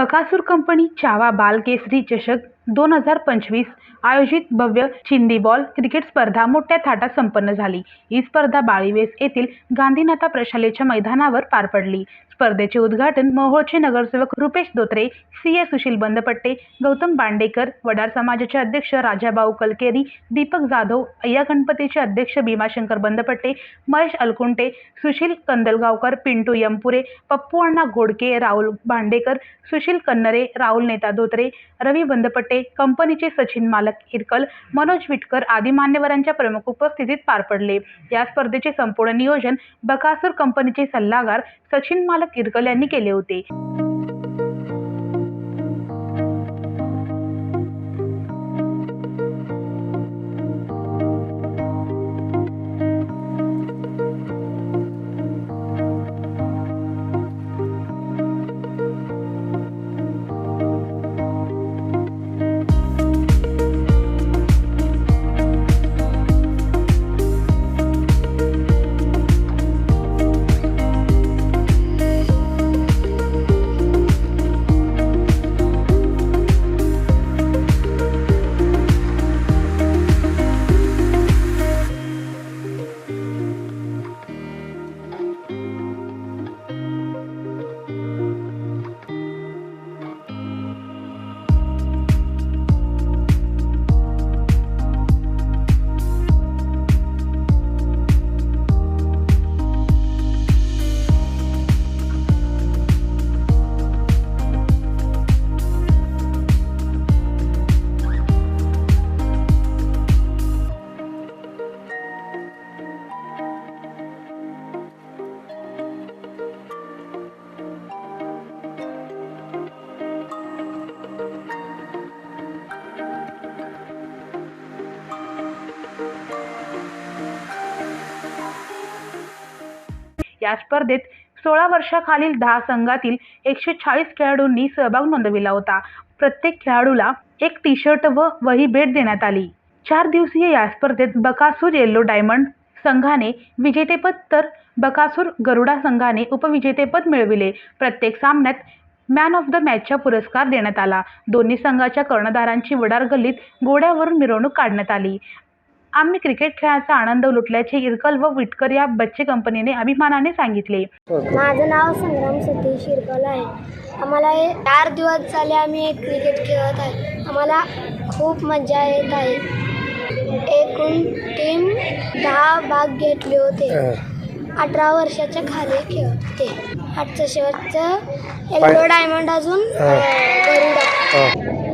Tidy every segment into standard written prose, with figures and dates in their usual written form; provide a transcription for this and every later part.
Bakasur company चावा बाल केसरी चषक 2025 आयोजित भव्य चिंदी बॉल क्रिकेट स्पर्धा मोठ्या थाटात संपन्न झाली। ही स्पर्धा बाळीवेस येथील गांधीनाथा प्रशालेच्या मैदानावर पार पडली। स्पर्धेचे उद्घाटन मोहोळचे नगरसेवक रुपेश धोत्रे, सीए सुशील बंदपट्टे, गौतम बांडेकर, वडार समाजाचे अध्यक्ष राजाभाऊ कलकेरी, दीपक जाधव, अय्या गणपतीचे अध्यक्ष भीमाशंकर बंदपट्टे, महेश अलकुंटे, सुशील कंदलगावकर, पिंटू यमपुरे, पप्पू अण्णा घोडके, राहुल बांडेकर, सुशील कन्नरे, राहुल नेता धोत्रे, रवी बंदपट्टे, कंपनीचे सचिन मालक इरकल, मनोज विटकर आदी मान्यवरांच्या प्रमुख उपस्थितीत पार पडले। या स्पर्धेचे संपूर्ण नियोजन बकासूर कंपनीचे सल्लागार सचिन मालक इरकल यांनी केले होते। या स्पर्धेत 16 वर्षाखालील 10 संघातील 140 खेळाडूंनी सहभाग नोंदविला होता। प्रत्येक खेळाडूला एक टी-शर्ट व वही भेट देण्यात आली। 4 दिवसीय या स्पर्धेत बकासूर येलो डायमंड संघाने विजेतेपद तर बकासूर गरुडा संघाने उपविजेतेपद मिळविले। प्रत्येक सामन्यात मॅन ऑफ द मॅचचा पुरस्कार देण्यात आला। दोन्ही संघाच्या कर्णधारांची वडार गल्लीत घोड्यावरून मिरवणूक काढण्यात आली। आम्ही क्रिकेट खेळाचा आनंद लुटल्याचे इरकल व विटकर या बच्चे कंपनीने अभिमानाने सांगितले। माझं नाव संग्राम सतीश इरकल आहे। आम्हाला 4 दिवस झाले आम्ही क्रिकेट खेळत आहे। आम्हाला खूप मजा येत आहे। एकूण टीम 10 भाग घेतले होते। 18 वर्षाच्या खाली खेळत होते। आजचं शेवटचं येलो डायमंड अजून गरुडा।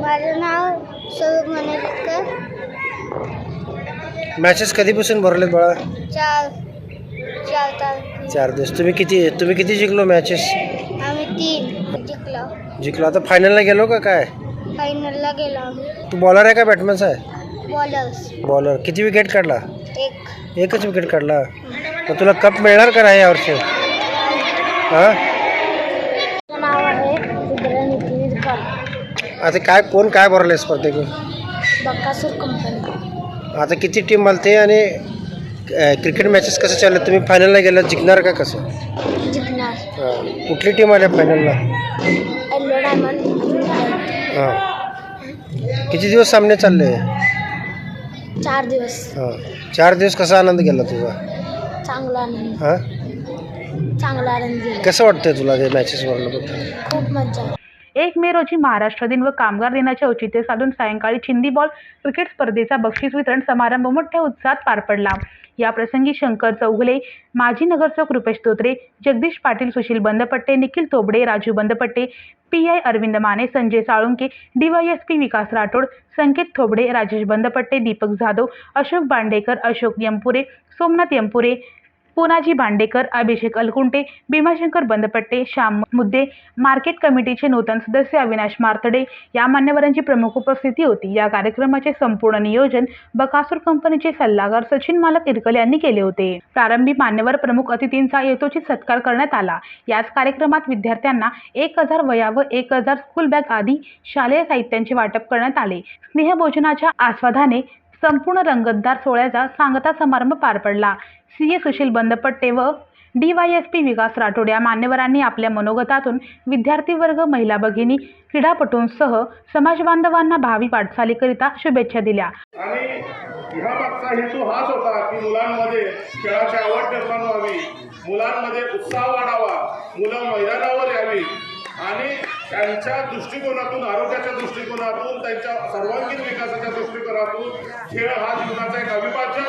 माझं नाव स्वरूप मनोजकर। मॅचेस कधीपासून भरलेत बाळा? 4 दिवस। तुम्ही किती जिंकलो मॅचेस? आम्ही 3 जिंकलो। आता फायनलला गेलो का काय? फायनलला गेलो आम्ही। तू बॉलर आहे का बॅट्समन आहे? बॉलर। किती विकेट काढला? एकच विकेट काढला। मग तुला कप मिळणार का नाही यावर्षी? हां, नाव आहे रुद्र नितीन इरकल। आता कोण भरले स्पर्धेतून? बकासूर कंपनी। आता किती टीम मालते आणि क्रिकेट मॅचेस कसं चालले? तुम्ही फायनलला गेला, जिंकणार का कसं? जिंकणार। कुठली टीम आल्या फायनलला? Yellow diamond. किती दिवस सामने चालले? 4 दिवस। 4 दिवस कसा आनंद गेला तुझा? चांगला आनंद। चांगला आनंद गेला। कसं वाटतंय तुला ते मॅचेस भरलं? खूप मजा। 1 मे रोजी महाराष्ट्र दिन व कामगार दिनाचे औचित्य साधून सायंकाळी चिंदी बॉल क्रिकेट स्पर्धेचा बक्षीस वितरण समारंभ मोठ्या उत्साहात पार पडला। या प्रसंगी शंकर चौगुले, माजी नगरसेवक रुपेश धोत्रे, जगदीश पाटील, सुशील बंदपट्टे, निखिल तोबडे, राजू बंदपट्टे, PI अरविंद माने, संजय साळुंके, DYSP विकास राठोड, संकेत थोबडे, राजेश बंदपट्टे, दीपक जाधव, अशोक बांडेकर, अशोक यमपुरे, सोमनाथ यमपुरे, पुनाजी बांडेकर, अभिषेक अलकुंटे, भीमाशंकर बंदपट्टे, श्याम मुद्दे, मार्केट कमिटीचे नूतन सदस्य अविनाश मारतडे या मान्यवरांची प्रमुख उपस्थिती होती। या कार्यक्रमाचे संपूर्ण नियोजन बकासूर कंपनीचे सल्लागार सचिन मालक इरकल यांनी केले होते। प्रारंभी मान्यवर प्रमुख अतिथींचा यथोचित सत्कार करण्यात आला। याच कार्यक्रमात विद्यार्थ्यांना 1000 वह्या व 1000 स्कूल बॅग आदी शालेय साहित्याचे वाटप करण्यात आले। स्नेहभोजनाच्या आस्वादाने संपूर्ण रंगतदार सोहळ्याचा सांगता समारंभ पार पडला। सीए सुशील बंदपट्टे व DYSP विकास राठोड या मान्यवरांनी आपल्या मनोगतातून विद्यार्थी वर्ग, महिला भगिनी, क्रीडापटूंसह समाज बांधवांना भावी वाटचालीकरिता शुभेच्छा दिल्या. आणि ह्या मागचा हेतू हाच होता की मुलांमध्ये खेळाची आवड निर्माण व्हावी, मुलांमध्ये उत्साह वाढावा, मुलं मैदानावर यावी आणि त्यांच्या दृष्टिकोनातून, आरोग्याच्या दृष्टिकोनातून, त्यांच्या सर्वांगीण विकासाच्या दृष्टिकोनातून खेळ हा जीवनाचा एक अविभाज्य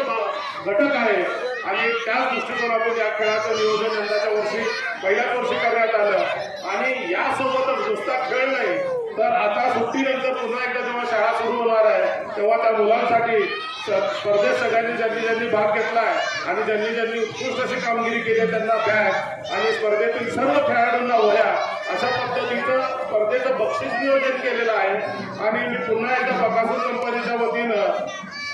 घटक आहे. आणि त्याच दृष्टिकोनातून या खेळाचं नियोजन यंदाच्या वर्षी पहिल्याच वर्षी करण्यात आलं. आणि यासोबतच नुसता खेळ नाही तर आता सुट्टीनंतर पुन्हा एकदा जेव्हा शाळा सुरू होणार आहे तेव्हा त्या मुलांसाठी स्पर्धेत सगळ्यांनी ज्यांनी भाग घेतला आहे आणि ज्यांनी उत्कृष्ट अशी कामगिरी केली आहे त्यांना बॅग आणि स्पर्धेतील सर्व खेळाडूंना वह्या अशा पद्धतीचं स्पर्धेचं बक्षीस नियोजन केलेलं आहे. आणि मी पुन्हा एकदा बकासूर कंपनीच्या वतीनं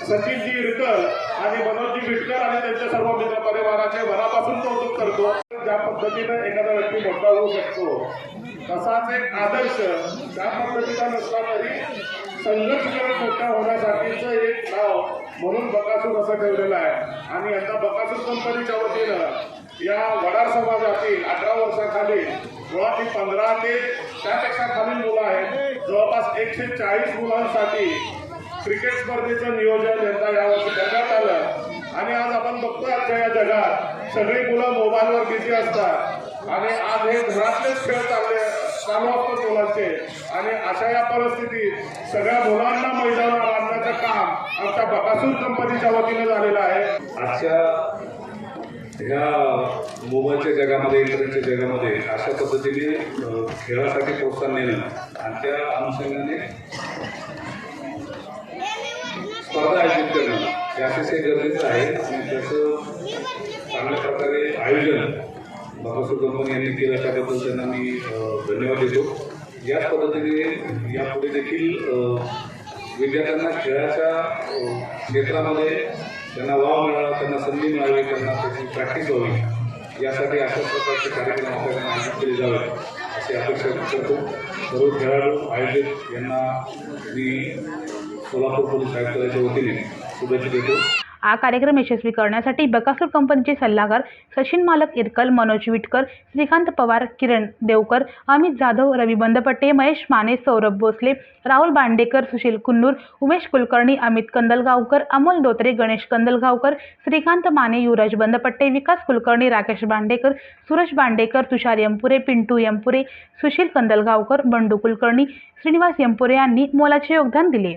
सचिनजी इरकर आणि मनोजजी विटकर आणि त्यांच्या सर्व मित्र परिवाराचे मनापासून कौतुक करतो. ज्या पद्धतीनं एखादा व्यक्ती मोठा होऊ शकतो तसाच एक आदर्श त्या पद्धतीचा नसला तरी संघर्ष करत मोठा होण्यासाठीचं एक नाव म्हणून बकासूर असं ठेवलेलं आहे. आणि यंदा बकासूर कंपनीच्या वतीनं या वडार समाजातील 18 वर्षाखाली मुळात 15 ते त्यापेक्षा खालील मुलं आहेत. जवळपास 140 मुलांसाठी क्रिकेट स्पर्धेचं नियोजन यंदा यावर्षी करण्यात आलं. आणि आज आपण बघतो आजच्या या जगात सगळी मुलं मोबाईलवर बिझी असतात आणि आज हे घरातलेच खेळ चालू असतात मुलांचे. आणि अशा या परिस्थितीत सगळ्या मुलांना मैदानावर आणण्याचं काम आमच्या बकासूर कंपनीच्या वतीने झालेलं आहे. आजच्या ह्या मोबाईलच्या जगामध्ये, इंटरनेटच्या जगामध्ये अशा पद्धतीने खेळासाठी प्रोत्साहन देणं आणि त्या अनुषंगाने स्पर्धा आयोजित करणं हे अतिशय गरजेचं आहे. आणि त्याचं चांगल्या प्रकारे आयोजन बकासूर कंपनी यांनी केलं त्याबद्दल त्यांना मी धन्यवाद देतो. याच पद्धतीने यापुढे देखील विद्यार्थ्यांना खेळाच्या क्षेत्रामध्ये त्यांना वाव मिळावा, त्यांना संधी मिळावी, त्यांना त्याची प्रॅक्टिस व्हावी यासाठी अशा प्रकारचे कार्यक्रम आपल्याला आयोजित केले जावे अशी अपेक्षा करतो. सर्व खेळाडू आयोजक यांना मी सोलापूर पोलीस आयुक्तालयाच्या वतीने शुभेच्छा देतो. हा कार्यक्रम यशस्वी करण्यासाठी बकासूर कंपनीचे सल्लागार सचिन मालक इरकल, मनोज विटकर, श्रीकांत पवार, किरण देवकर, अमित जाधव, रवी बंदपट्टे, महेश माने, सौरभ भोसले, राहुल बांडेकर, सुशील कुन्नूर, उमेश कुलकर्णी, अमित कंदलगावकर, अमोल दोत्रे, गणेश कंदलगावकर, श्रीकांत माने, युवराज बंदपट्टे, विकास कुलकर्णी, राकेश बांडेकर, सुरेश बांडेकर, तुषार यंपुरे, पिंटू यंपुरे, सुशील कंदलगावकर, बंडू कुलकर्णी, श्रीनिवास यंपुरे यांनी मोलाचे योगदान दिले.